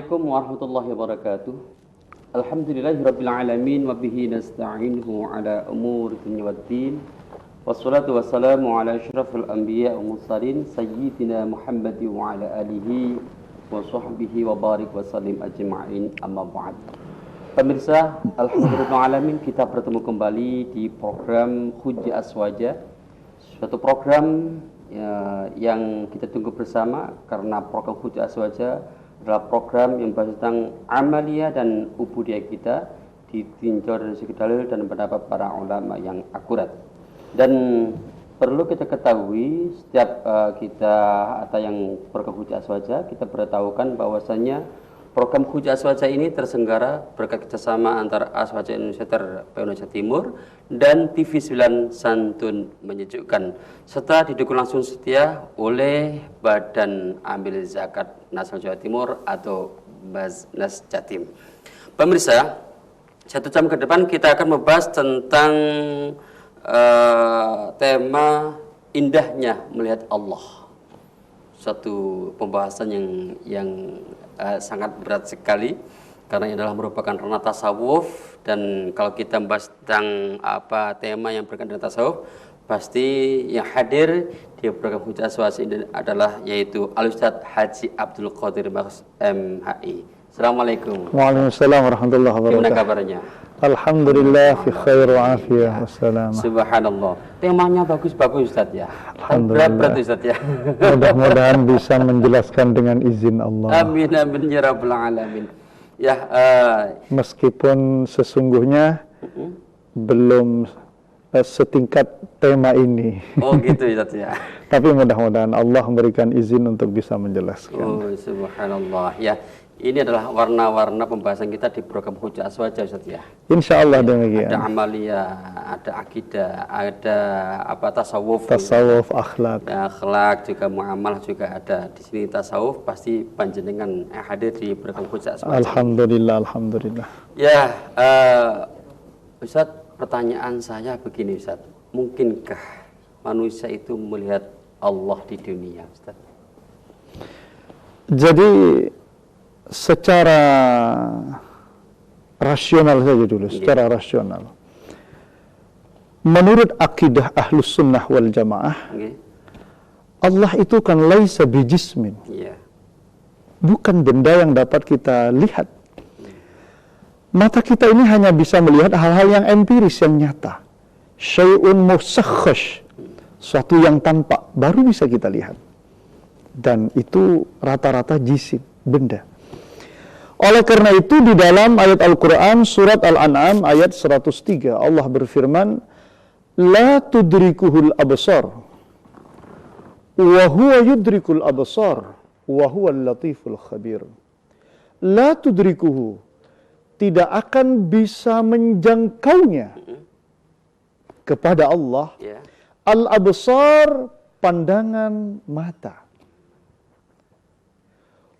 Assalamualaikum warahmatullahi wabarakatuh. Alhamdulillahirabbil alamin wa bihi nasta'inuhu ala umuri dunya waddin. Wassalatu wassalamu ala asyrafil anbiya wa mursalin sayyidina Muhammad wa ala alihi wa sahbihi wa barik wa sallim ajma'in, amma ba'd. Pemirsa, alhamdulillah alamin, kita bertemu kembali di program Hujjah Aswaja. Suatu program yang kita tunggu bersama karena program Hujjah Aswaja adalah program yang bahas tentang amalia dan ubudiyah kita ditinjau dari segi dalil dan pendapat para ulama yang akurat. Dan perlu kita ketahui setiap kita atau yang program Hujjah Aswaja, kita beritahukan bahwasanya program Hujjah Aswaja ini terselenggara berkat kerjasama antara Aswaja Indonesia Indonesia Timur dan TV 9 Santun Menyejukkan, serta didukung langsung setia oleh Badan Amil Zakat Nasional Jawa Timur atau Basnas Jatim. Pemirsa, 1 jam ke depan kita akan membahas tentang tema indahnya melihat Allah. Satu pembahasan yang sangat berat sekali karena ini adalah merupakan ranah tasawuf, dan kalau kita membahas tentang tema yang berkaitan dengan tasawuf, pasti yang hadir di program Hujjah Aswaja ini adalah yaitu Al-Ustadz Haji Abdul Qadir Bagus MHI. Assalamualaikum. Waalaikumsalam warahmatullahi wabarakatuh. Gimana kabarnya? Alhamdulillah fi khair wa afiyah wassalam. Subhanallah. Temanya bagus-bagus Ustadz ya. Alhamdulillah. Berat Ustadz ya. Mudah-mudahan bisa menjelaskan dengan izin Allah. Amin amin ya rabbal alamin. Ya, meskipun sesungguhnya belum setingkat tema ini. Oh gitu Ustadz ya. Tapi mudah-mudahan Allah memberikan izin untuk bisa menjelaskan. Oh subhanallah. Ya, ini adalah warna-warna pembahasan kita di program Hujjah Aswaja Ustadz ya. Insya Allah demikian. Ada amalia, ada akidah, ada tasawuf, akhlak. Ya, akhlak juga, muamalah juga ada. Di sini tasawuf pasti panjenengan hadir di program Hujjah Aswaja. Alhamdulillah, alhamdulillah. Ya, Ustadz, pertanyaan saya begini Ustadz, mungkinkah manusia itu melihat Allah di dunia Ustadz? Jadi secara rasional saja dulu, secara rasional. Menurut akidah Ahlus Sunnah wal Jamaah, Allah itu kan laisa bijismin. Bukan benda yang dapat kita lihat. Mata kita ini hanya bisa melihat hal-hal yang empiris, yang nyata. Syai'un musakhash, suatu yang tampak, baru bisa kita lihat. Dan itu rata-rata jisim, benda. Oleh karena itu di dalam ayat Al-Quran surat Al-An'am ayat 103 Allah berfirman, La tudrikuhul absar wa huwa yudrikul absar wa huwa latiful khabir. La tudrikuhu, tidak akan bisa menjangkaunya kepada Allah. Al-absar, pandangan mata.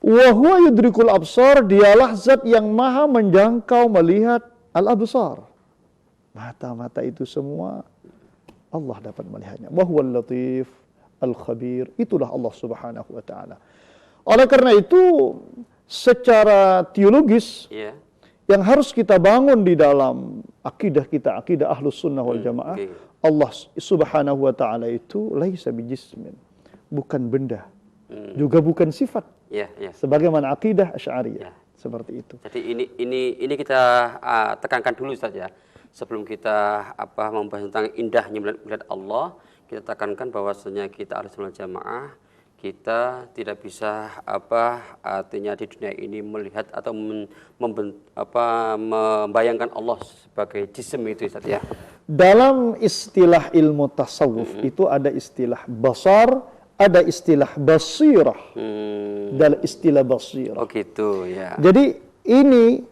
Wa huwa yudrikul absar, dialah zat yang maha menjangkau melihat al-absar. Mata-mata itu semua Allah dapat melihatnya. Wa huwal latif al-khabir, itulah Allah Subhanahu wa taala. Oleh karena itu secara teologis yang harus kita bangun di dalam akidah kita, akidah Ahlus Sunnah wal Jamaah, Allah Subhanahu wa taala itu laisa bijismin, bukan benda, juga bukan sifat. Sebagaimana akidah Asy'ariyah seperti itu. Jadi ini kita tekankan dulu Ustaz ya. Sebelum kita membahas tentang indahnya melihat Allah, kita tekankan bahwasanya kita Ahlus Sunnah Jamaah, kita tidak bisa artinya di dunia ini melihat atau membayangkan Allah sebagai jisim itu Ustaz ya. Dalam istilah ilmu tasawuf itu ada istilah basar, ada istilah basirah. Dalam istilah basirah. Oh gitu ya. Jadi ini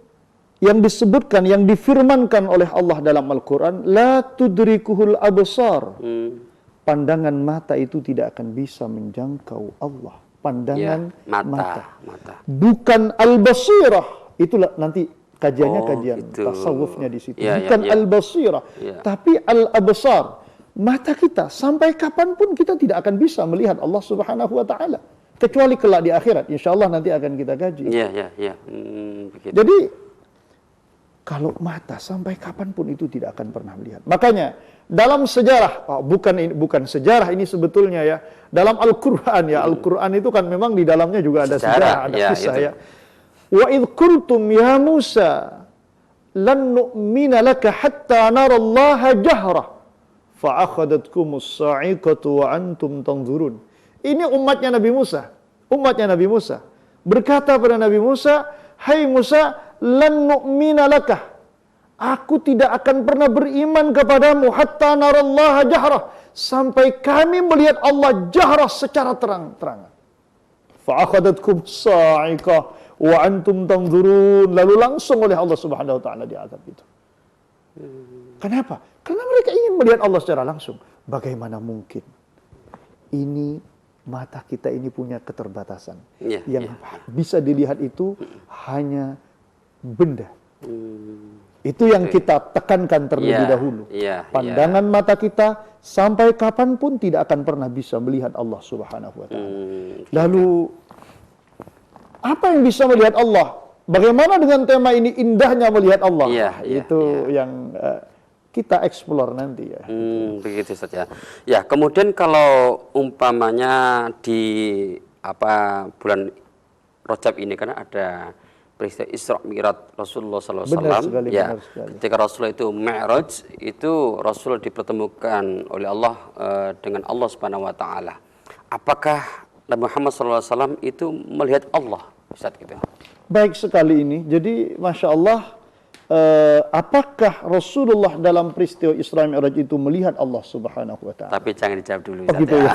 yang disebutkan, yang difirmankan oleh Allah dalam Al-Quran, la tudrikuhul absar. Pandangan mata itu tidak akan bisa menjangkau Allah. Pandangan mata. Bukan al-basirah. Itulah nanti kajiannya kajian tasawufnya di situ. Bukan al-basirah, tapi al-absar. Mata kita sampai kapanpun kita tidak akan bisa melihat Allah Subhanahu wa taala. Kecuali kelak di akhirat, insya Allah nanti akan kita kaji. Iya. Begitu. Jadi kalau mata sampai kapanpun itu tidak akan pernah melihat. Makanya dalam sejarah, bukan sejarah ini sebetulnya ya. Dalam Al-Quran ya, Al-Quran itu kan memang di dalamnya juga ada sejarah, ada kisah ya. Wa idh qultum ya Musa lan nu'mina laka hatta narallaha jahra fa'akhadatkumus sa'iqatu wa antum tanzurun. Ini umatnya Nabi Musa. Umatnya Nabi Musa berkata pada Nabi Musa, "Hai Musa, lan nu'mina laka." Aku tidak akan pernah beriman kepadamu hatta narallaha jahra, sampai kami melihat Allah jahra secara terang-terangan. Fa'akhadatkum sa'iqah wa antum tanzurun. Lalu langsung oleh Allah Subhanahu wa taala diazab itu. Kenapa? Karena mereka ingin melihat Allah secara langsung. Bagaimana mungkin? Ini mata kita ini punya keterbatasan. Yang bisa dilihat itu hanya benda. Itu yang kita tekankan terlebih dahulu. Pandangan mata kita sampai kapanpun tidak akan pernah bisa melihat Allah Subhanahu wa taala. Lalu apa yang bisa melihat Allah? Bagaimana dengan tema ini, indahnya melihat Allah? Yang kita explore nanti ya. Begitu saja. Ya, kemudian kalau umpamanya di bulan Rajab ini karena ada peristiwa Isra Mi'raj Rasulullah SAW. Ya, ketika Rasulullah itu Mi'raj, itu Rasul dipertemukan oleh Allah dengan Allah Subhanahu wa taala. Apakah Nabi Muhammad SAW itu melihat Allah saat itu? Baik sekali ini. Jadi Masya Allah, apakah Rasulullah dalam peristiwa Isra Mi'raj itu melihat Allah Subhanahu wa taala? Tapi jangan dijawab dulu. Gitu ya.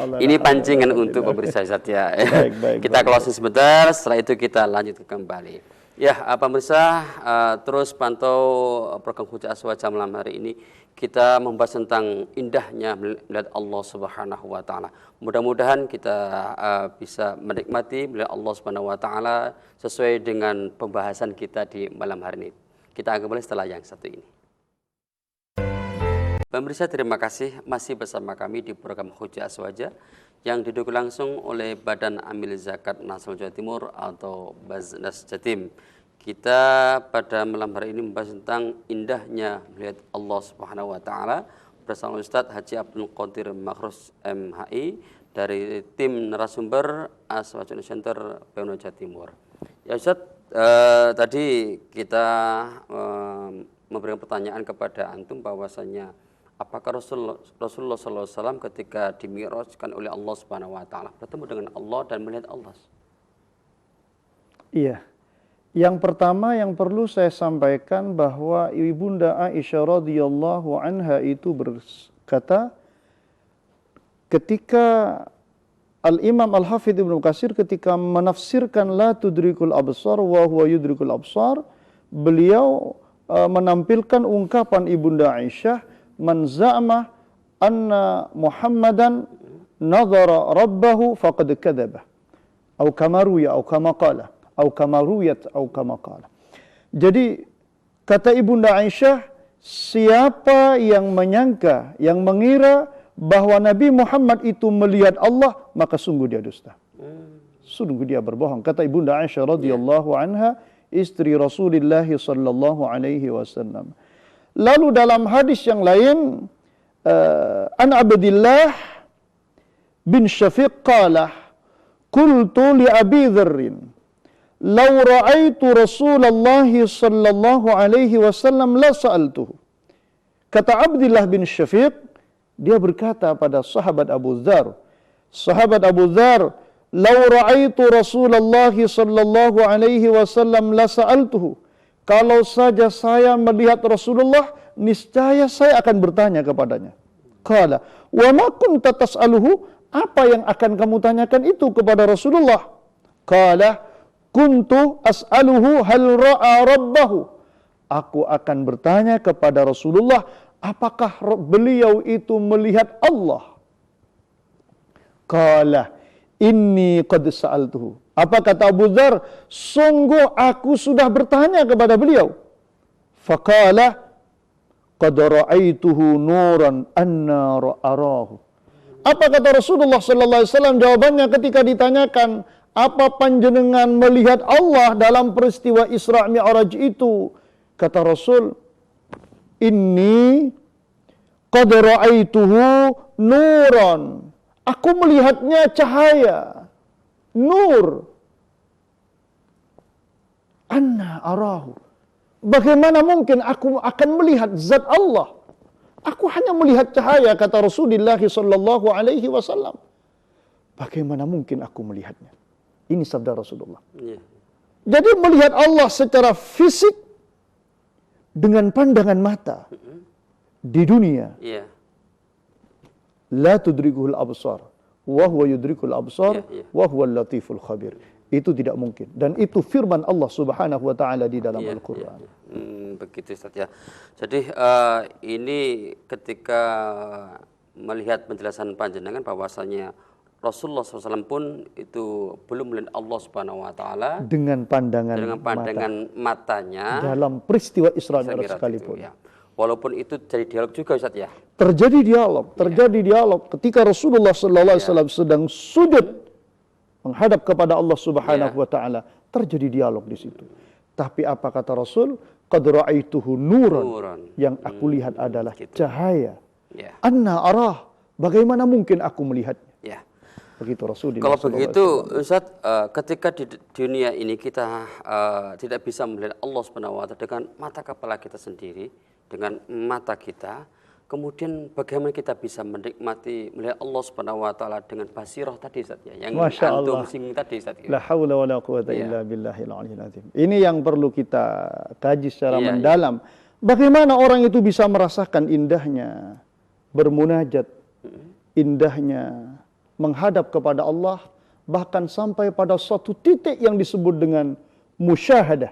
Allah. Ini pancingan untuk pemirsa ya. Kita closing sebentar, setelah itu kita lanjut kembali. Ya, pemirsa, terus pantau program Hujah Aswaja malam hari ini. Kita membahas tentang indahnya melihat Allah Subhanahu wa taala. Mudah-mudahan kita bisa menikmati melihat Allah Subhanahu wa taala sesuai dengan pembahasan kita di malam hari ini. Kita akan kembali setelah yang satu ini. Pemirsa, terima kasih masih bersama kami di program Hujah Aswaja yang didukung langsung oleh Badan Amil Zakat Nasional Jawa Timur atau Baznas Jatim. Kita pada malam hari ini membahas tentang indahnya melihat Allah Subhanahu wa taala bersama Ustadz Haji Abdul Qadir Makhrus MHI dari tim narasumber Aswaja Center PMNU Jawa Timur. Ya Ustadz, tadi kita memberikan pertanyaan kepada antum bahwasanya apakah Rasulullah SAW ketika dimi'rajkan oleh Allah Subhanahu wa taala bertemu dengan Allah dan melihat Allah? Iya. Yang pertama yang perlu saya sampaikan bahwa Ibunda Aisyah radhiyallahu anha itu berkata ketika Al-Imam Al-Hafidh Ibnu Katsir ketika menafsirkan la tudrikul absar wa huwa yudrikul absar, beliau menampilkan ungkapan Ibunda Aisyah, man za'ama anna Muhammadan nadhara rabbahu faqad kadzaba atau kama ruya atau kama qala atau kama ruyat atau kama qala. Jadi kata Ibunda Aisyah, siapa yang menyangka, yang mengira bahwa Nabi Muhammad itu melihat Allah, maka sungguh dia dusta. Sungguh dia berbohong. Kata Ibunda Aisyah radhiyallahu anha, istri Rasulullah sallallahu alaihi wasallam. Lalu dalam hadis yang lain, an Abdillah bin Syafiq qala, qultu li Abi Dzarrin, law ra'aitu Rasulullah sallallahu alaihi wasallam la sa'altuhu. Kata Abdullah bin Syafiq, dia berkata pada sahabat Abu Dzar, law ra'aitu Rasulullah sallallahu alaihi wasallam la sa'altuhu. Kalau saja saya melihat Rasulullah, niscaya saya akan bertanya kepadanya. Qala, wa ma kunta tas'aluhu? Apa yang akan kamu tanyakan itu kepada Rasulullah? Qala, kuntu as'aluhu hal ra'a rabbahu. Aku akan bertanya kepada Rasulullah, apakah beliau itu melihat Allah? Qala, inni qad sa'altuhu. Apa kata Abu Dzar? Sungguh aku sudah bertanya kepada beliau. Faqala, qad ra'aituhu nuran anna arahu. Apa kata Rasulullah sallallahu alaihi wasallam? Jawabannya ketika ditanyakan, apa panjenengan melihat Allah dalam peristiwa Isra Mi'raj itu? Kata Rasul, inni qad ra'aituhu nuran. Aku melihatnya cahaya, nur. Anna arahu. Bagaimana mungkin aku akan melihat zat Allah? Aku hanya melihat cahaya, kata Rasulullah sallallahu alaihi wasallam. Bagaimana mungkin aku melihatnya? Ini sabda Rasulullah. Jadi melihat Allah secara fisik dengan pandangan mata di dunia. La tudrikuhul absar wa huwa yudrikul absar wa huwal latiful khabir. Itu tidak mungkin, dan itu firman Allah Subhanahu wa taala di dalam Al-Qur'an. Begitu Ustaz ya. Jadi ini ketika melihat penjelasan panjenengan bahwasanya Rasulullah SAW pun itu belum melihat Allah Subhanahu wa taala dengan pandangan matanya dalam peristiwa Isra Mi'raj sekalipun. Walaupun itu jadi dialog juga Ustaz ya. Terjadi dialog ketika Rasulullah sallallahu alaihi wasallam sedang sujud menghadap kepada Allah Subhanahu wa taala, terjadi dialog di situ. Tapi apa kata Rasul? Qad ra'aituhu nuran. Yang aku lihat adalah cahaya. Anna arah. Bagaimana mungkin aku melihatnya? Begitu Rasulullah. Kalau begitu Ustaz, ketika di dunia ini kita tidak bisa melihat Allah Subhanahu wa taala dengan mata kepala kita sendiri, dengan mata kita, kemudian bagaimana kita bisa menikmati melihat Allah Subhanahu wa taala dengan basirah tadi Ustaz ya, yang antum singgung tadi Ustaz. La haula wala quwata illa billahil aliyyil azim. Ini yang perlu kita kaji secara mendalam. Bagaimana orang itu bisa merasakan indahnya bermunajat, indahnya menghadap kepada Allah, bahkan sampai pada suatu titik yang disebut dengan musyahadah.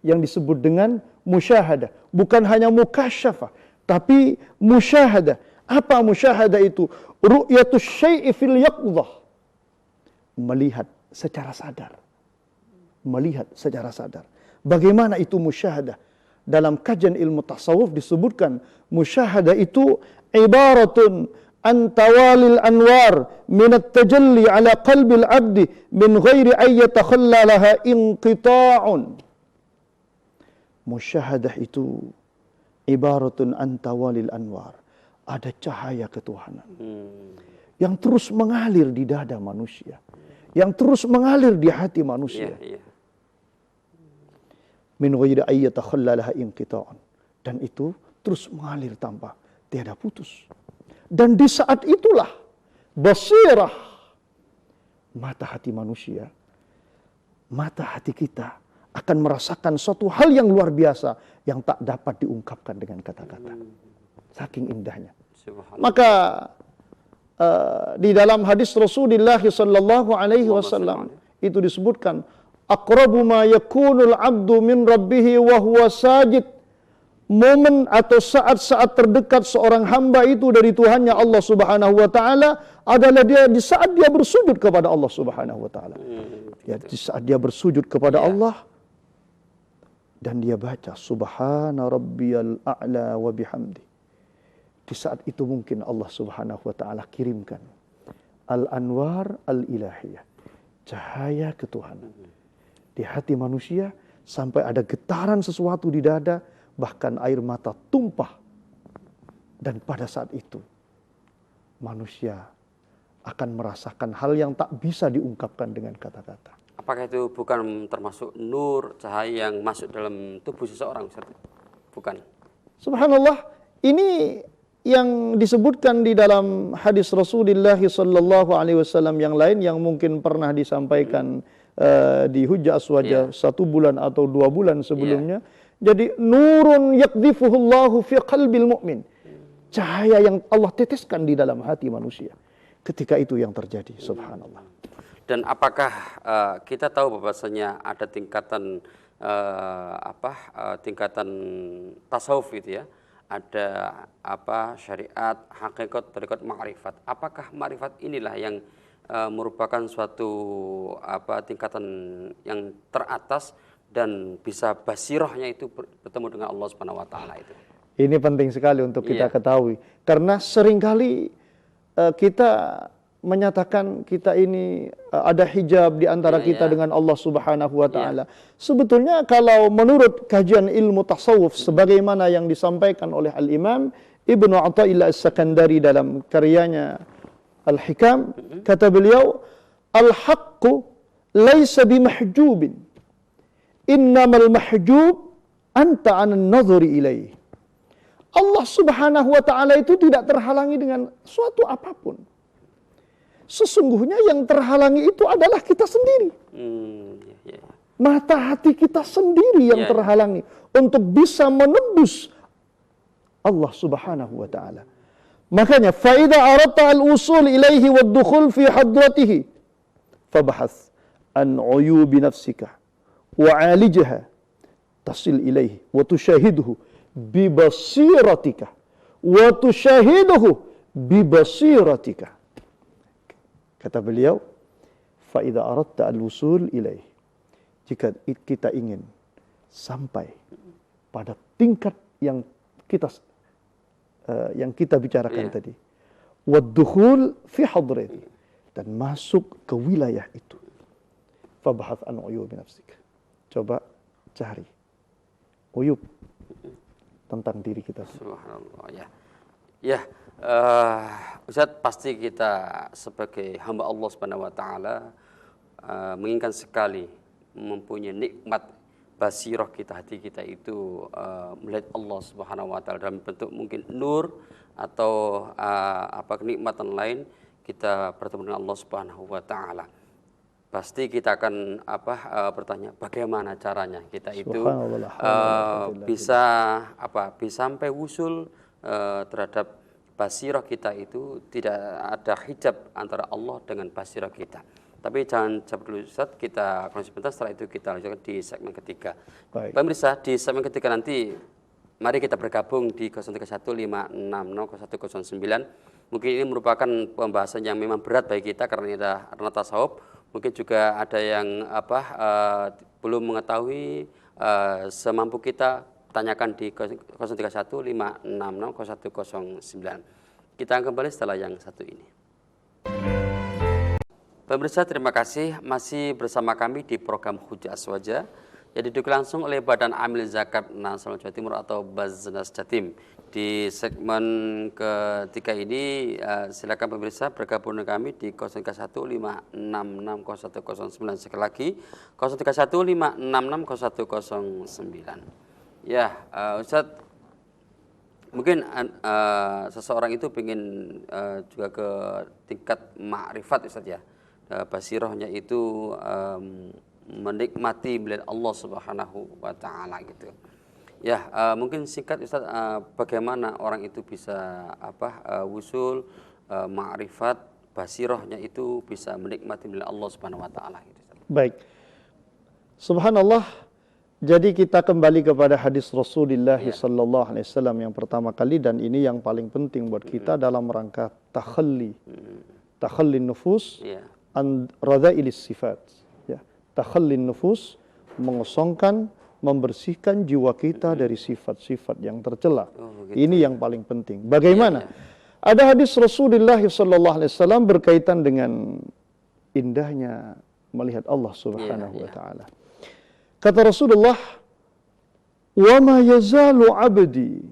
Yang disebut dengan musyahadah, bukan hanya mukasyafah, tapi musyahadah. Apa musyahadah itu? Ru'yatus syai'i fil yaqdhah. Melihat secara sadar. Melihat secara sadar. Bagaimana itu musyahadah? Dalam kajian ilmu tasawuf disebutkan musyahadah itu ibaratun an tawalil anwar min at-tajalli ala qalbil abdi min ghairi an yatakhalla laha inqita'un. Musyahadah itu ibaratun antawalil anwar. Ada cahaya ketuhanan yang terus mengalir di dada manusia, yang terus mengalir di hati manusia. Min ghairi ayyatakhallalaha inqita'an. Dan itu terus mengalir tanpa tiada putus. Dan di saat itulah basirah, mata hati manusia, mata hati kita akan merasakan suatu hal yang luar biasa yang tak dapat diungkapkan dengan kata-kata. Saking indahnya. Maka di dalam hadis Rasulullah sallallahu alaihi wasallam itu disebutkan, aqrabu ma yakunul 'abdu min rabbih wa huwa sajid. Momen atau saat-saat terdekat seorang hamba itu dari Tuhannya Allah Subhanahu wa taala adalah dia di saat dia bersujud kepada Allah Subhanahu wa taala. Ya, di saat dia bersujud kepada Allah dan dia baca subhana rabbiyal a'la wa bihamdi. Di saat itu mungkin Allah Subhanahu wa taala kirimkan al-anwar al-ilahiyah, cahaya ketuhanan di hati manusia, sampai ada getaran sesuatu di dada, bahkan air mata tumpah. Dan pada saat itu manusia akan merasakan hal yang tak bisa diungkapkan dengan kata-kata. Apakah itu bukan termasuk nur, cahaya yang masuk dalam tubuh seseorang Ustaz? Bukan. Subhanallah, ini yang disebutkan di dalam hadis Rasulullah sallallahu alaihi wasallam yang lain yang mungkin pernah disampaikan di Hujjah Aswaja 1 bulan atau 2 bulan sebelumnya. Jadi nurun yaqdhifuhullahu fi qalbil mu'min. Cahaya yang Allah teteskan di dalam hati manusia. Ketika itu yang terjadi, subhanallah. Dan apakah kita tahu bahwasanya ada tingkatan tingkatan tasawuf itu ya? Ada syariat, hakikat, tarekat, ma'rifat. Apakah ma'rifat inilah yang merupakan suatu tingkatan yang teratas dan bisa basirahnya itu bertemu dengan Allah Subhanahu wa taala itu? Ini penting sekali untuk kita ketahui, karena seringkali kita menyatakan kita ini ada hijab di antara kita dengan Allah Subhanahu wa taala. Sebetulnya kalau menurut kajian ilmu tasawuf sebagaimana yang disampaikan oleh Al-Imam Ibnu Athaillah As-Sakandari dalam karyanya Al-Hikam, kata beliau, al-haqqu laisa bimahjubin. Innamal mahjub anta 'anan nadhri ilaih. Allah Subhanahu wa taala itu tidak terhalangi dengan suatu apapun. Sesungguhnya yang terhalangi itu adalah kita sendiri. Mata hati kita sendiri yang terhalangi untuk bisa menembus Allah Subhanahu wa taala. Makanya fa idza aradta al-usul ilaihi wad-dukhul fi hadratihi fabhath an uyubi nafsika wa 'alijha tasil ilaihi wa tushahidhu bi basiratika wa tushahidhu bi basiratika. Kata beliau, fa idza aradta al-wusul ilaih. Jika kita ingin sampai pada tingkat yang kita bicarakan tadi, wad-dukhul fi hadrati, dan masuk ke wilayah itu. Fabhath an uyub nafsik. Coba cari uyub tentang diri kita. Subhanallah, ya. Ustaz, pasti kita sebagai hamba Allah Subhanahu wa taala menginginkan sekali mempunyai nikmat basirah kita, hati kita itu melihat Allah Subhanahu wa taala dalam bentuk mungkin nur atau kenikmatan lain, kita bertemu dengan Allah Subhanahu wa taala. Pasti kita akan bertanya bagaimana caranya kita itu bisa sampai wusul terhadap basirah kita itu, tidak ada hijab antara Allah dengan basirah kita. Tapi jangan jawab dulu Ustaz, kita konsen sebentar, setelah itu kita lanjutkan di segmen ketiga. Baik. Pemirsa, di segmen ketiga nanti mari kita bergabung di 0315600109. Mungkin ini merupakan pembahasan yang memang berat bagi kita karena ini adalah ranah tasawuf. Mungkin juga ada yang belum mengetahui, semampu kita tanyakan di 0315600109. Kita akan kembali setelah yang satu ini. Pemirsa, terima kasih masih bersama kami di program Hujjah Aswaja yang didukung langsung oleh Badan Amil Zakat Nasional Jawa Timur atau Baznas Jatim. Di segmen ketiga ini silakan pemirsa bergabung dengan kami di 0315600109. Sekali lagi 0315600109. Ya, Ustadz, mungkin seseorang itu ingin juga ke tingkat ma'rifat, Ustadz ya. Basirahnya itu menikmati melihat Allah Subhanahu wa taala gitu. Ya, mungkin singkat Ustadz, bagaimana orang itu bisa wusul ma'rifat, basirahnya itu bisa menikmati melihat Allah Subhanahu wa taala gitu, Ustadz. Baik. Subhanallah. Jadi kita kembali kepada hadis Rasulullah sallallahu alaihi wasallam yang pertama kali, dan ini yang paling penting buat kita dalam rangka takhalli nufus an radailis sifat. Ya, takhalli nufus, mengosongkan, membersihkan jiwa kita dari sifat-sifat yang tercela. Ini yang paling penting. Bagaimana? Ada hadis Rasulullah sallallahu alaihi wasallam berkaitan dengan indahnya melihat Allah Subhanahu wa taala. Kata Rasulullah, "Wa ma yazalu 'abdi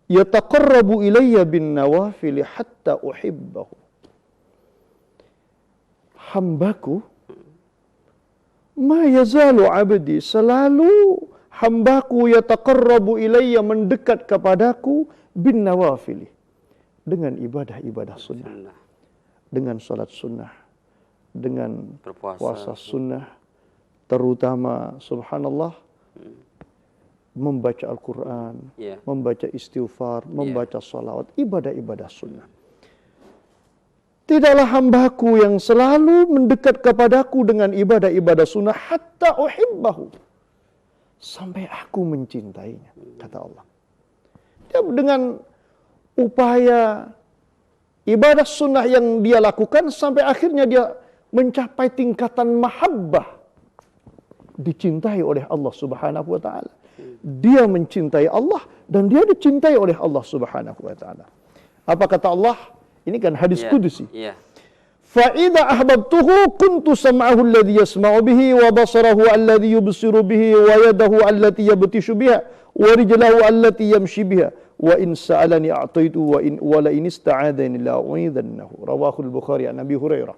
yataqarrabu ilayya bin nawafil hatta uhibbahu." Hambaku, ma yazalu 'abdi, selalu hambaku yataqarrabu ilayya, mendekat kepadaku, bin nawafil, dengan ibadah-ibadah sunnah, dengan salat sunnah, dengan puasa sunnah, terutama subhanallah membaca Al-Quran, membaca istighfar, membaca salawat, ibadah-ibadah sunnah. Tidaklah hambaku yang selalu mendekat kepadaku dengan ibadah-ibadah sunnah hatta uhibbahu, sampai aku mencintainya, kata Allah. Dia dengan upaya ibadah sunnah yang dia lakukan sampai akhirnya dia mencapai tingkatan mahabbah, dicintai oleh Allah Subhanahu wa taala. Dia mencintai Allah dan dia dicintai oleh Allah Subhanahu wa taala. Apa kata Allah? Ini kan hadis kudusi. Iya. فَإِذَا أَحْبَبْتُهُ كُنْتُ سَمْعَهُ الَّذِي يَسْمَعُ بِهِ وَبَصَرَهُ الَّذِي يُبْصِرُ بِهِ وَيَدَهُ الَّتِي يَبْطِشُ بِهَا وَرِجْلَهُ الَّتِي يَمْشِي بِهَا وَإِنْ سَأَلَنِي أَعْطَيْتُهُ وَلَئِنِ اسْتَعَاذَنِي لَأُعِيذَنَّهُ رواه البخاري عن أبي هريرة.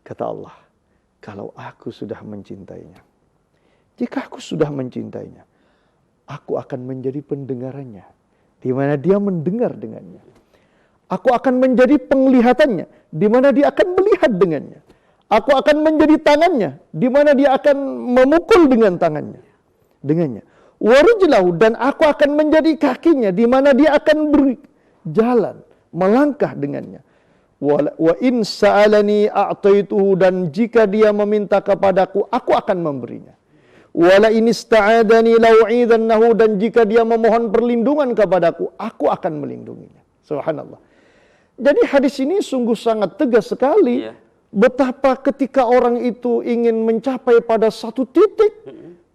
Kata Allah, kalau aku sudah mencintainya, jika aku sudah mencintainya, aku akan menjadi pendengarannya, di mana dia mendengar dengannya. Aku akan menjadi penglihatannya, di mana dia akan melihat dengannya. Aku akan menjadi tangannya, di mana dia akan memukul dengan dengannya. Warijlahu, dan aku akan menjadi kakinya, di mana dia akan berjalan, melangkah dengannya. Wa in sa'alani a'taituhu, dan jika dia meminta kepadaku, aku akan memberinya. Wala in ista'adani lau'idzannahu, dan jika dia memohon perlindungan kepadaku, aku akan melindunginya. Subhanallah. Jadi hadis ini sungguh sangat tegas sekali betapa ketika orang itu ingin mencapai pada satu titik,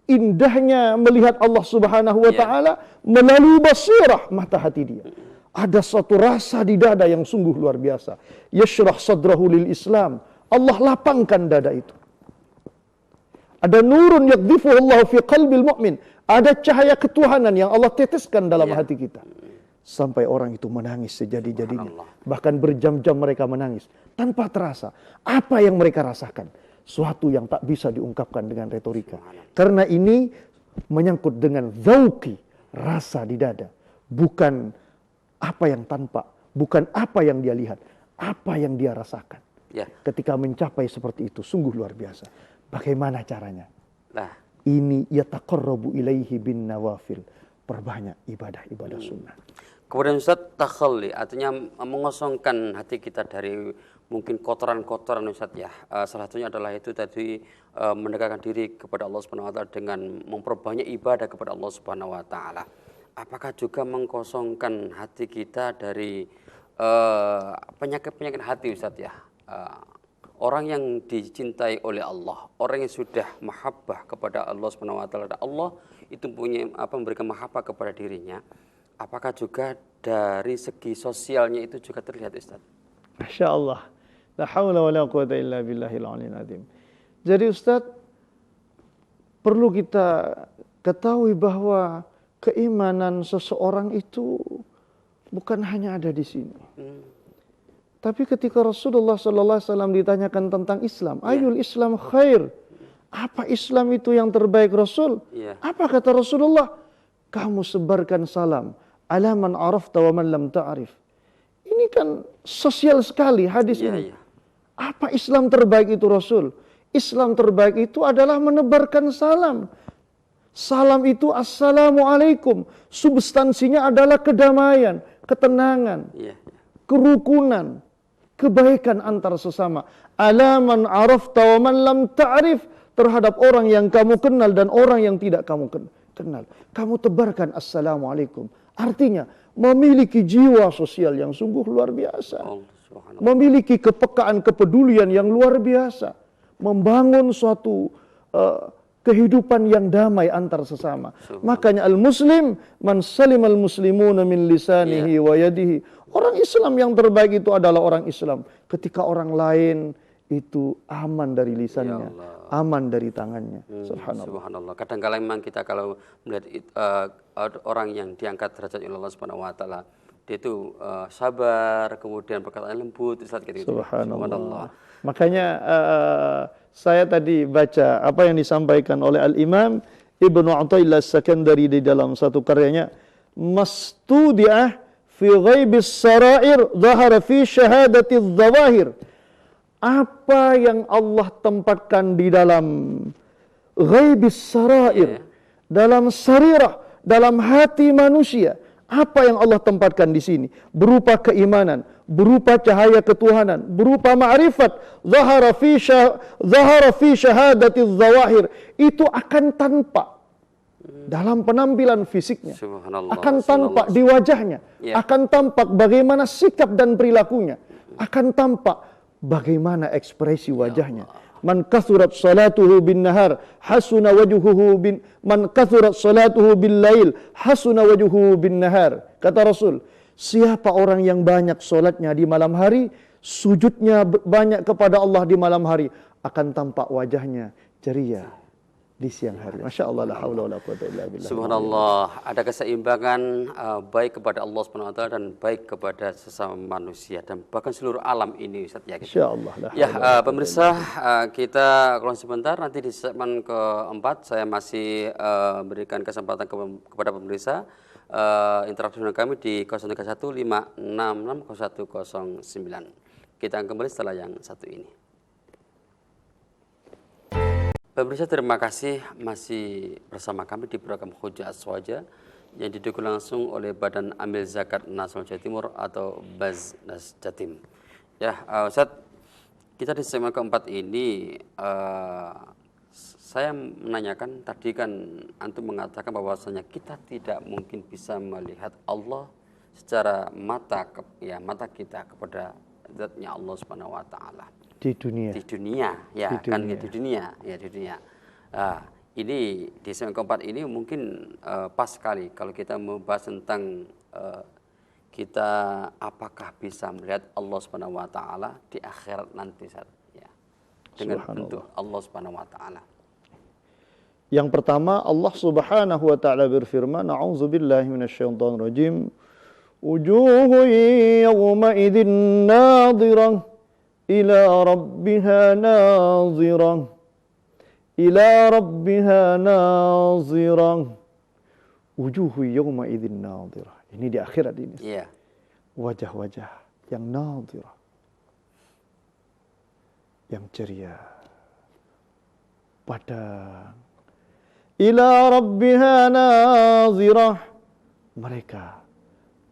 indahnya melihat Allah Subhanahu wa taala melalui basirah mata hati dia. Ada satu rasa di dada yang sungguh luar biasa. Yashrah sadrahu lil Islam. Allah lapangkan dada itu. Ada nurun yakdhifuhu Allah fi qalbil mu'min. Ada cahaya ketuhanan yang Allah teteskan dalam hati kita. Sampai orang itu menangis sejadi-jadinya. Bahkan berjam-jam mereka menangis. Tanpa terasa. Apa yang mereka rasakan? Suatu yang tak bisa diungkapkan dengan retorika. Karena ini menyangkut dengan zauqi, rasa di dada. Bukan apa yang tampak. Bukan apa yang dia lihat. Apa yang dia rasakan. Ketika mencapai seperti itu, sungguh luar biasa. Bagaimana caranya? Ini yataqarrabu ilaihi bin nawafil. Perbanyak ibadah-ibadah sunnah. Kemudian Ustaz, takhalli artinya mengosongkan hati kita dari mungkin kotoran-kotoran Ustaz ya. Salah satunya adalah itu tadi mendekatkan diri kepada Allah Subhanahu wa taala dengan memperbanyak ibadah kepada Allah Subhanahu wa taala. Apakah juga mengkosongkan hati kita dari penyakit-penyakit hati Ustaz ya? Orang yang dicintai oleh Allah, orang yang sudah mahabbah kepada Allah Subhanahu wa taala, Allah itu punya memberikan mahabbah kepada dirinya. Apakah juga dari segi sosialnya itu juga terlihat Ustaz? Masya Allah. La hawla wa la quwata illa billahil aliyil azim. Jadi Ustaz, perlu kita ketahui bahwa keimanan seseorang itu bukan hanya ada di sini. Tapi ketika Rasulullah sallallahu alaihi wasallam ditanyakan tentang Islam, ayul Islam khair? Apa Islam itu yang terbaik Rasul? Apa kata Rasulullah? Kamu sebarkan salam ala man arafta wa man lam ta'rif. Ini kan sosial sekali hadis ini. Apa Islam terbaik itu Rasul? Islam terbaik itu adalah menebarkan salam. Salam itu assalamualaikum. Substansinya adalah kedamaian, ketenangan, kerukunan, kebaikan antar sesama. Ala man arafta wa man lam ta'rif, terhadap orang yang kamu kenal dan orang yang tidak kamu kenal. Kamu tebarkan assalamualaikum. Artinya memiliki jiwa sosial yang sungguh luar biasa. Memiliki kepekaan, kepedulian yang luar biasa. Membangun suatu kehidupan yang damai antar sesama. Makanya al-muslim man salimal muslimuna min lisanihi wa yadihi. Orang Islam yang terbaik itu adalah orang Islam ketika orang lain itu aman dari lisannya, aman dari tangannya. Subhanallah. Kadang-kala memang kita kalau melihat orang yang diangkat derajat oleh Allah Subhanahu wa taala, dia itu sabar, kemudian perkataan lembut, Ustaz gitu. Subhanallah. Makanya saya tadi baca apa yang disampaikan oleh Al-Imam Ibnu Athaillah As-Sakandari di dalam satu karyanya, Mastudi'ah fi ghaibis sarair dhahara fi syahadati dzawahir. Apa yang Allah tempatkan di dalam ghaibis sarair, dalam sarirah, dalam hati manusia, apa yang Allah tempatkan di sini berupa keimanan, berupa cahaya ketuhanan, berupa ma'rifat, zahara fi syahadati dzawahir, itu akan tampak dalam penampilan fisiknya, akan tampak di wajahnya, akan tampak bagaimana sikap dan perilakunya, akan tampak bagaimana ekspresi wajahnya. Man kathurat salatuhu bin nahar hasuna wajhuhu man kathurat salatuhu bil lail hasuna wajhuhu bin nahar. Kata Rasul, Siapa orang yang banyak sholatnya di malam hari, sujudnya banyak kepada Allah di malam hari, akan tampak wajahnya ceria di siang hari. Masya Allah, la haula wala quwwata illa billah. Subhanallah, ada keseimbangan baik kepada Allah Subhanahu wa taala dan baik kepada sesama manusia dan bahkan seluruh alam ini, Ustaz ya. Insya Allah. Ya, pemirsa, kita kalau sebentar nanti di segmen keempat saya masih berikan kesempatan kepada pemirsa interaksi dengan kami di 0115660109. Kita akan kembali setelah yang satu ini. Pemirsa, terima kasih masih bersama kami di program Hujjah Aswaja yang didukung langsung oleh Badan Amil Zakat Nasional Jawa Timur atau Baznas Jatim. Ya, Ustaz, kita di segmen keempat ini saya menanyakan, tadi kan antum mengatakan bahwasanya kita tidak mungkin bisa melihat Allah secara mata kita kepada zatnya Allah Subhanahu wa taala. Di dunia, ya, kan di dunia. Nah, ini di segmen keempat ini mungkin pas sekali kalau kita membahas tentang kita apakah bisa melihat Allah Subhanahu wa taala di akhirat nanti, ya, dengan bentuk Allah Subhanahu wa taala. Yang pertama, Allah Subhanahu wa taala berfirman, a'udzubillahi minasyaitonir rajim, wujuhun yawma idzin nadhirah ila rabbiha nazirah, ila rabbiha nazirah, wujuhu yawma idzin nadhirah. Ini di akhirat ini. Yeah. Wajah-wajah yang nadhirah, yang ceria, padang. Ila rabbiha nazirah, mereka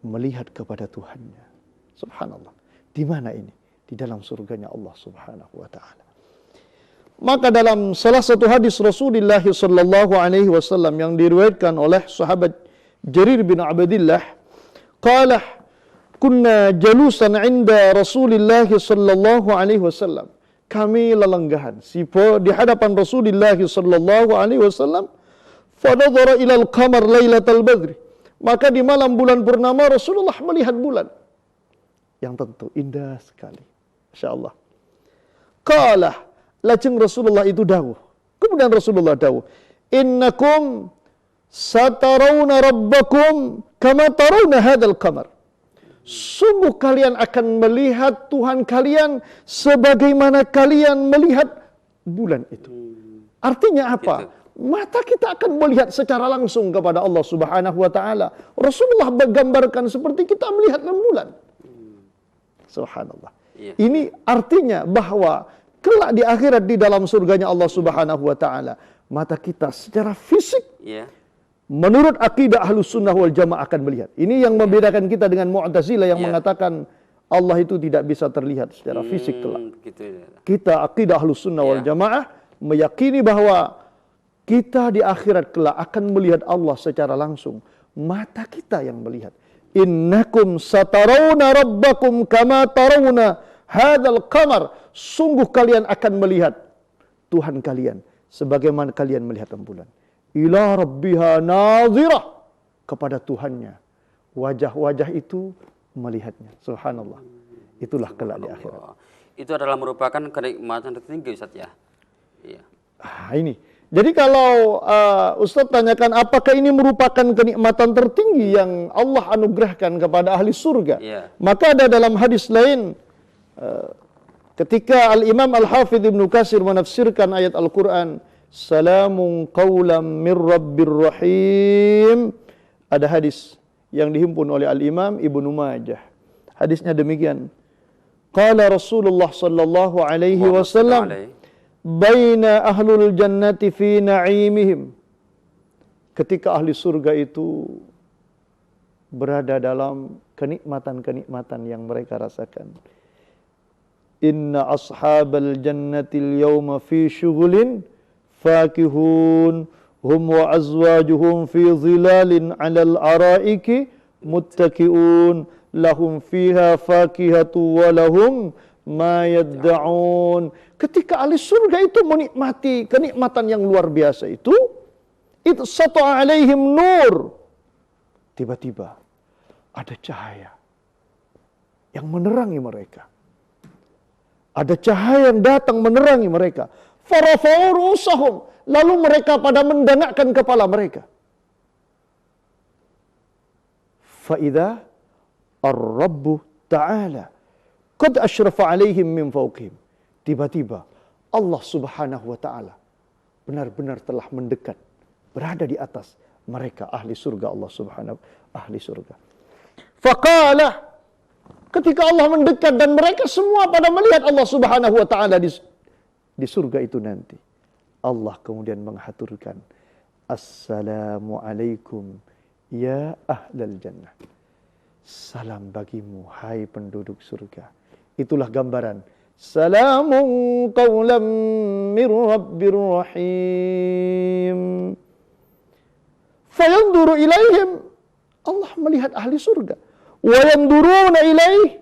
melihat kepada Tuhannya. Subhanallah. Di mana ini? Di dalam surganya Allah Subhanahu wa taala. Maka dalam salah satu hadis Rasulullah sallallahu alaihi wasallam yang diriwayatkan oleh sahabat Jarir bin Abdullah, qala kunna jalusan 'inda Rasulullah sallallahu alaihi wasallam. Kami lelenggahan di hadapan Rasulullah sallallahu alaihi wasallam. Fa nadhara ila al-qamar lailatal badri. Maka di malam bulan purnama Rasulullah melihat bulan yang tentu indah sekali. Insyaallah. Qala, lajeng Rasulullah itu dawuh. Kemudian Rasulullah dawuh, "Innakum satarawna rabbakum kama tarawna hadzal qamar." Sungguh kalian akan melihat Tuhan kalian sebagaimana kalian melihat bulan itu. Artinya apa? Mata kita akan melihat secara langsung kepada Allah Subhanahu wa taala. Rasulullah menggambarkan seperti kita melihat rembulan. Subhanallah. Ini artinya bahwa kelak di akhirat di dalam surganya Allah Subhanahu wa taala, mata kita secara fisik menurut akidah Ahlus Sunnah wal Jamaah akan melihat. Ini yang membedakan kita dengan Mu'tazilah yang mengatakan Allah itu tidak bisa terlihat secara fisik kelak. Kita akidah Ahlus Sunnah wal Jamaah meyakini bahwa kita di akhirat kelak akan melihat Allah secara langsung. Mata kita yang melihat. Innakum satarawna rabbakum kama tarawna hadzal qamar. Sungguh kalian akan melihat Tuhan kalian sebagaimana kalian melihat rembulan. Ila rabbiha nazirah, kepada Tuhannya. Wajah-wajah itu melihatnya. Subhanallah. Itulah kelak di akhirat. Itu adalah merupakan kenikmatan tertinggi, Ustaz ya. Iya. Ini. Jadi kalau Ustaz tanyakan apakah ini merupakan kenikmatan tertinggi yang Allah anugerahkan kepada ahli surga, maka ada dalam hadis lain ketika Al-Imam Al-Hafidh Ibnu Katsir menafsirkan ayat Al-Quran, salamun qawlam mir rabbir rahim, ada hadis yang dihimpun oleh Al-Imam Ibnu Majah. Hadisnya demikian. Qala Rasulullah sallallahu alaihi wasallam, baina ahlul jannati fi na'imihim. Ketika ahli surga itu berada dalam kenikmatan-kenikmatan yang mereka rasakan. Inna ashabal jannatil yawma fi syughulin fakihun hum wa azwajuhum fi zilalin 'alal araiki muttaki'un lahum fiha fakihatu wa lahum ma yadda'un. Ketika ahli surga itu menikmati kenikmatan yang luar biasa itu sata'a alaihim nur. Tiba-tiba ada cahaya yang menerangi mereka. Ada cahaya yang datang menerangi mereka. Farafa'u ru'usahum, lalu mereka pada mendangakkan kepala mereka. Fa'idha ar-Rabbu ta'ala qad asyrafa alaihim min fawqihim. Tiba-tiba Allah Subhanahu wa ta'ala benar-benar telah mendekat, berada di atas mereka ahli surga. Allah Subhanahu ahli surga. Faqala, ketika Allah mendekat dan mereka semua pada melihat Allah Subhanahu wa ta'ala di surga itu nanti, Allah kemudian menghaturkan, Assalamualaikum ya ahlal jannah. Salam bagimu hai penduduk surga. Itulah gambaran salamun qawlam mir rabbir rahim. Fayanduru ilaihim, Allah melihat ahli surga. Wa yanduruna ilaih,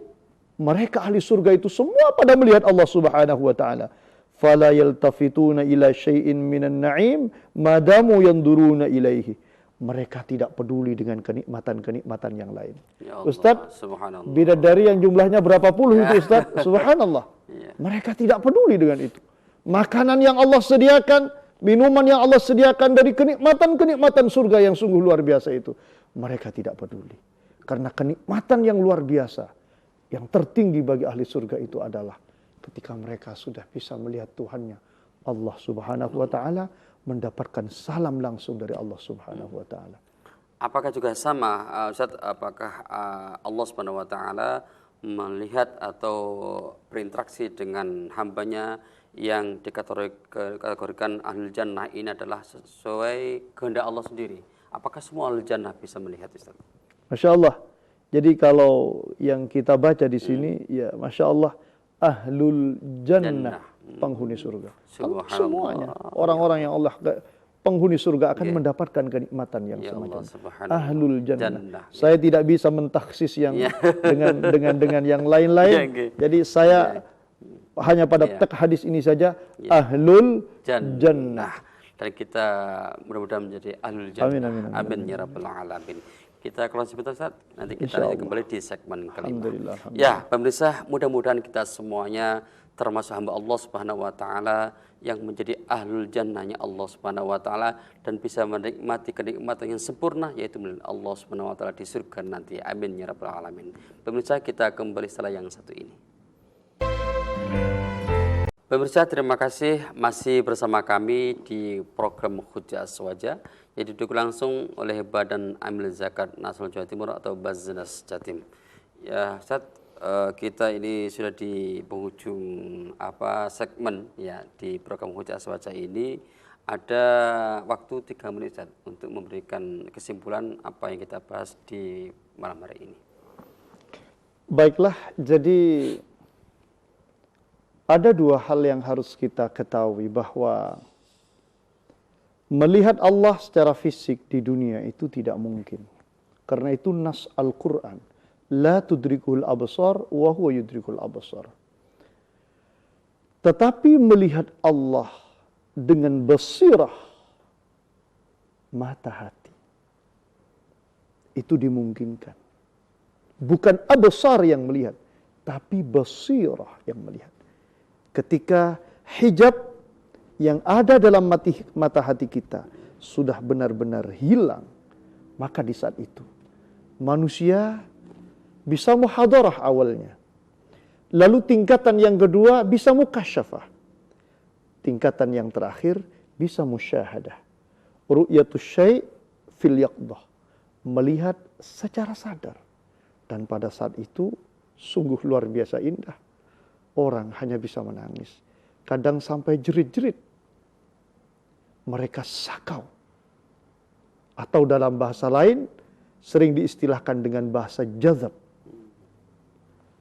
mereka ahli surga itu semua pada melihat Allah Subhanahu wa ta'ala. Fala yaltafituna ila syai'in minan na'im madamu yanduruna ilaihi. Mereka tidak peduli dengan kenikmatan-kenikmatan yang lain. Ya Allah, Ustaz, bidadari yang jumlahnya berapa puluh itu Ustaz? Subhanallah. Ya. Mereka tidak peduli dengan itu. Makanan yang Allah sediakan, minuman yang Allah sediakan dari kenikmatan-kenikmatan surga yang sungguh luar biasa itu, mereka tidak peduli. Karena kenikmatan yang luar biasa, yang tertinggi bagi ahli surga itu adalah ketika mereka sudah bisa melihat Tuhannya, Allah Subhanahu wa ta'ala, mendapatkan salam langsung dari Allah Subhanahu wa ta'ala. Apakah juga sama, Ustaz, apakah Allah Subhanahu wa ta'ala melihat atau berinteraksi dengan hambanya yang dikategorikan ahli jannah ini adalah sesuai kehendak Allah sendiri? Apakah semua ahli jannah bisa melihat, Ustaz? Masya Allah. Jadi kalau yang kita baca di sini, ya Masya Allah, ahlul jannah, penghuni surga. Semuanya orang-orang yang Allah penghuni surga akan mendapatkan kenikmatan yang semacam ahlul jannah. Saya tidak bisa mentaksis yang dengan yang lain-lain. Jadi saya hanya pada teks hadis ini saja, ahlul jannah. Dan kita mudah-mudahan menjadi ahlul jannah. Amin ya rabbal alamin. Kita kelas sebentar, Ustaz. Nanti kita kembali di segmen kelima. Ya, pemirsa, mudah-mudahan kita semuanya termasuk hamba Allah Subhanahu wa ta'ala yang menjadi ahlul jannahnya Allah Subhanahu wa ta'ala dan bisa menikmati kenikmatan yang sempurna, yaitu melihat Allah Subhanahu wa ta'ala di surga nanti. Amin ya rabbal alamin. Pemirsa, kita kembali setelah yang satu ini. Pemirsa, terima kasih masih bersama kami di program Hujjah Aswaja yang didukung langsung oleh Badan Amil Zakat Nasional Jawa Timur atau Baznas Jatim. Ya, Ustaz, kita ini sudah di penghujung segmen ya di program Hujjah Aswaja ini. Ada waktu 3 menit, Ustaz, untuk memberikan kesimpulan apa yang kita bahas di malam hari ini. Baiklah, jadi ada 2 hal yang harus kita ketahui, bahwa melihat Allah secara fisik di dunia itu tidak mungkin. Karena itu nas Al-Quran, la tudrikul absar wa huwa yudrikul absar. Tetapi melihat Allah dengan basirah, mata hati, itu dimungkinkan. Bukan absar yang melihat, tapi basirah yang melihat. Ketika hijab yang ada dalam mata hati kita sudah benar-benar hilang, maka di saat itu manusia bisa muhadarah awalnya. Lalu tingkatan yang kedua bisa mukasyafah. Tingkatan yang terakhir bisa musyahadah. Ru'yatus syai' fil yaqdah. Melihat secara sadar. Dan pada saat itu sungguh luar biasa indah. Orang hanya bisa menangis. Kadang sampai jerit-jerit. Mereka sakau. Atau dalam bahasa lain, sering diistilahkan dengan bahasa jazab.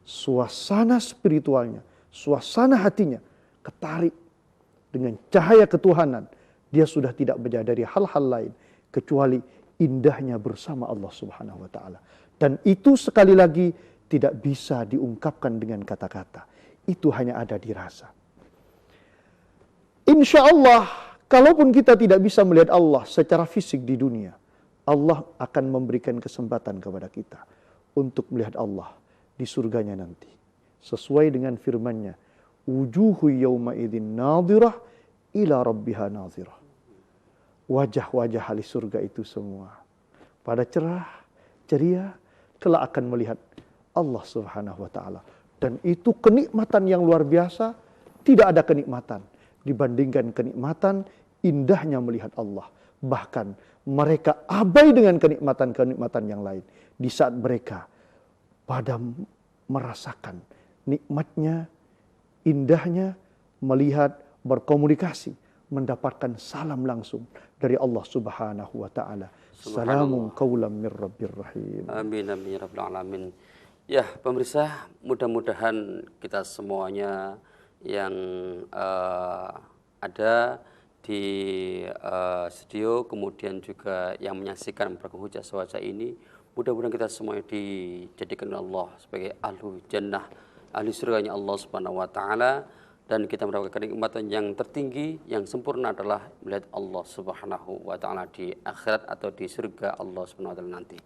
Suasana spiritualnya, suasana hatinya, ketarik dengan cahaya ketuhanan. Dia sudah tidak berjaya dari hal-hal lain. Kecuali indahnya bersama Allah Subhanahu wa ta'ala. Dan itu sekali lagi tidak bisa diungkapkan dengan kata-kata. Itu hanya ada di rasa. Insya Allah, kalaupun kita tidak bisa melihat Allah secara fisik di dunia, Allah akan memberikan kesempatan kepada kita untuk melihat Allah di surganya nanti. Sesuai dengan firman-Nya, wujuhu yawma idzin nadhirah ila rabbiha nadhirah. Wajah-wajah ahli surga itu semua pada cerah, ceria, kelak akan melihat Allah Subhanahu wa taala. Dan itu kenikmatan yang luar biasa, tidak ada kenikmatan dibandingkan kenikmatan indahnya melihat Allah. Bahkan mereka abai dengan kenikmatan-kenikmatan yang lain di saat mereka pada merasakan nikmatnya, indahnya melihat, berkomunikasi, mendapatkan salam langsung dari Allah Subhanahu wa taala. Salamun qaulam mir rabbir rahim. Amin amin ya rabbal alamin. Ya, pemirsa, mudah-mudahan kita semuanya yang ada di studio, kemudian juga yang menyaksikan program Hujjah Sewaja ini, mudah-mudahan kita semuanya dijadikan Allah sebagai ahlu jannah, ahli surganya Allah Subhanahu wa taala, dan kita mendapatkan kenikmatan yang tertinggi, yang sempurna adalah melihat Allah Subhanahu wa taala di akhirat atau di surga Allah Subhanahu wa taala nanti.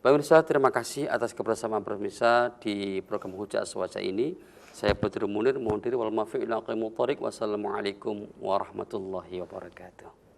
Pemirsa, terima kasih atas kebersamaan pemirsa di program Hujjah Sewaja ini. Saya Badrul Munir, mohon diri wal maafi ila qiyamul thariq. Wassalamualaikum warahmatullahi wabarakatuh.